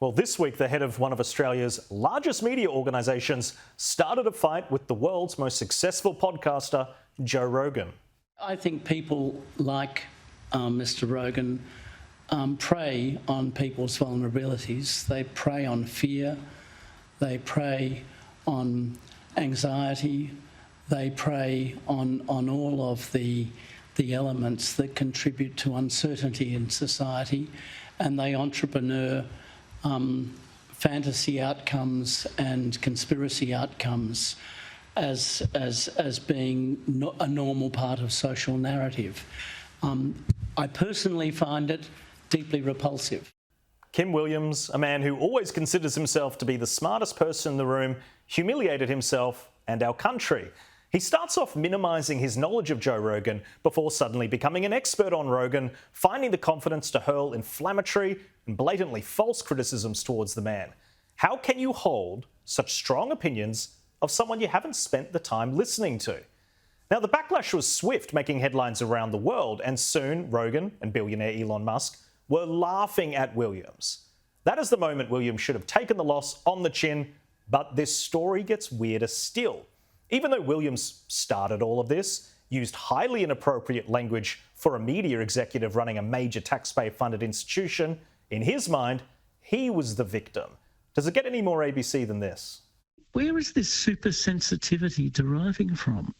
Well, this week, the head of one of Australia's largest media organisations started a fight with the world's most successful podcaster, Joe Rogan. I think people like Mr. Rogan prey on people's vulnerabilities. They prey on fear. They prey on anxiety. They prey on all of the elements that contribute to uncertainty in society, and they entrepreneur fantasy outcomes and conspiracy outcomes as being a normal part of social narrative. I personally find it deeply repulsive. Kim Williams, a man who always considers himself to be the smartest person in the room, humiliated himself and our country. He starts off minimising his knowledge of Joe Rogan before suddenly becoming an expert on Rogan, finding the confidence to hurl inflammatory and blatantly false criticisms towards the man. How can you hold such strong opinions of someone you haven't spent the time listening to? Now, the backlash was swift, making headlines around the world, and soon Rogan and billionaire Elon Musk were laughing at Williams. That is the moment Williams should have taken the loss on the chin, but this story gets weirder still. Even though Williams started all of this, used highly inappropriate language for a media executive running a major taxpayer-funded institution, in his mind, he was the victim. Does it get any more ABC than this? Where is this supersensitivity deriving from?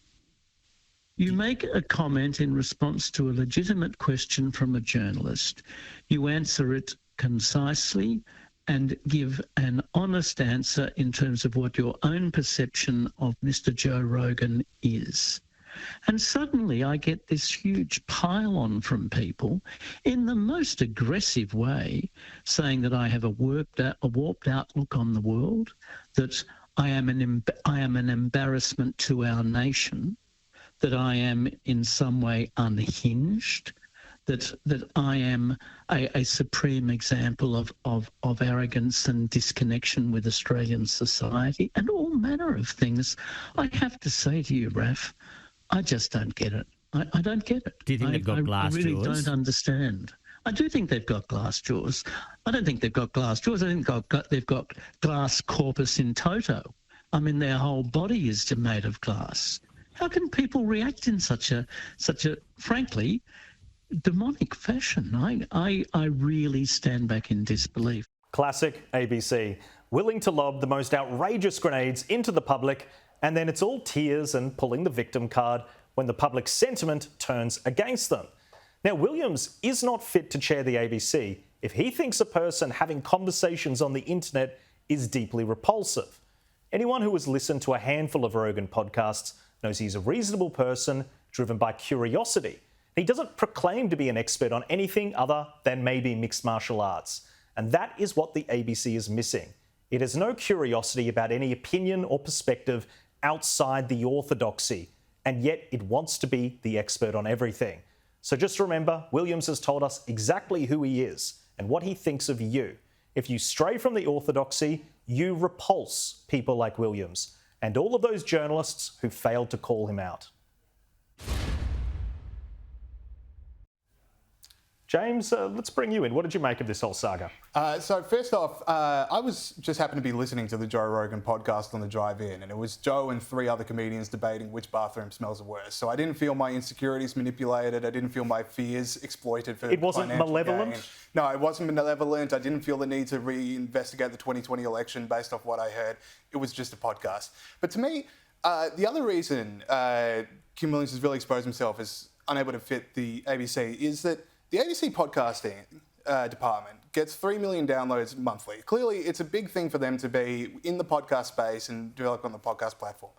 You make a comment in response to a legitimate question from a journalist. You answer it concisely and give an honest answer in terms of what your own perception of Mr. Joe Rogan is. And suddenly I get this huge pile-on from people in the most aggressive way, saying that I have a warped outlook on the world, that I am an embarrassment to our nation, that I am in some way unhinged, that I am a supreme example of arrogance and disconnection with Australian society, and all manner of things. I have to say to you, Raf, I just don't get it. I don't get it. Do you think they've got glass jaws? I really don't understand. I do think they've got glass jaws. I don't think they've got glass jaws. I think they've got glass corpus in toto. I mean, their whole body is made of glass. How can people react in such a frankly, demonic fashion? I really stand back in disbelief. Classic ABC, willing to lob the most outrageous grenades into the public, and then it's all tears and pulling the victim card when the public sentiment turns against them. Now, Williams is not fit to chair the ABC if he thinks a person having conversations on the internet is deeply repulsive. Anyone who has listened to a handful of Rogan podcasts knows he's a reasonable person driven by curiosity. He doesn't proclaim to be an expert on anything other than maybe mixed martial arts. And that is what the ABC is missing. It has no curiosity about any opinion or perspective outside the orthodoxy, and yet it wants to be the expert on everything. So just remember, Williams has told us exactly who he is and what he thinks of you. If you stray from the orthodoxy, you repulse people like Williams and all of those journalists who failed to call him out. James, let's bring you in. What did you make of this whole saga? So first off, I was just happened to be listening to the Joe Rogan podcast on the drive in, and it was Joe and 3 other comedians debating which bathroom smells the worst. So I didn't feel my insecurities manipulated. I didn't feel my fears exploited for It wasn't malevolent? gain. No, it wasn't malevolent. I didn't feel the need to reinvestigate the 2020 election based off what I heard. It was just a podcast. But to me, the other reason Kim Williams has really exposed himself as unable to fit the ABC is that the ABC podcasting department gets 3 million downloads monthly. Clearly, it's a big thing for them to be in the podcast space and develop on the podcast platform.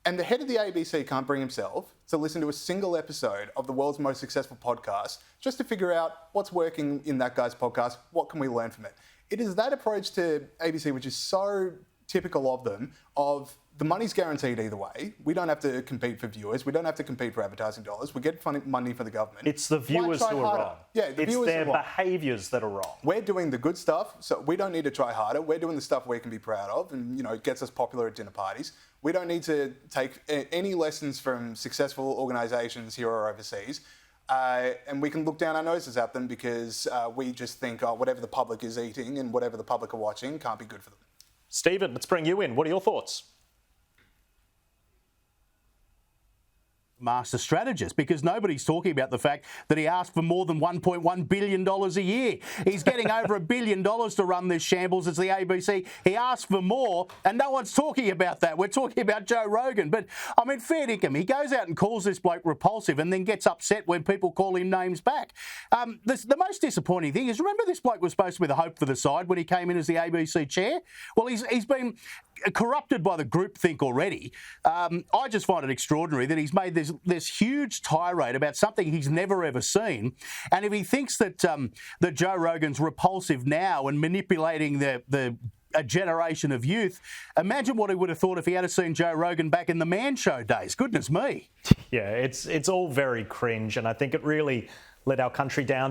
And the head of the ABC can't bring himself to listen to a single episode of the world's most successful podcast just to figure out what's working in that guy's podcast, what can we learn from it. It is that approach to ABC which is so typical of them, of the money's guaranteed either way. We don't have to compete for viewers. We don't have to compete for advertising dollars. We get money for the government. It's the viewers who are wrong. Yeah, it's their behaviours that are wrong. We're doing the good stuff, so we don't need to try harder. We're doing the stuff we can be proud of, and it gets us popular at dinner parties. We don't need to take any lessons from successful organisations here or overseas. and we can look down our noses at them because we just think, oh, whatever the public is eating and whatever the public are watching can't be good for them. Stephen, let's bring you in. What are your thoughts? Master strategist, because nobody's talking about the fact that he asked for more than $1.1 billion a year. He's getting over $1 billion to run this shambles as the ABC. He asked for more, and no one's talking about that. We're talking about Joe Rogan. But, I mean, fair dinkum, he goes out and calls this bloke repulsive and then gets upset when people call him names back. The most disappointing thing is, remember this bloke was supposed to be the hope for the side when he came in as the ABC chair? Well, he's been corrupted by the groupthink already. I just find it extraordinary that he's made this huge tirade about something he's never ever seen. And if he thinks that that Joe Rogan's repulsive now and manipulating a generation of youth, imagine what he would have thought if he had seen Joe Rogan back in the Man Show days. Goodness me. Yeah, it's all very cringe, and I think it really let our country down.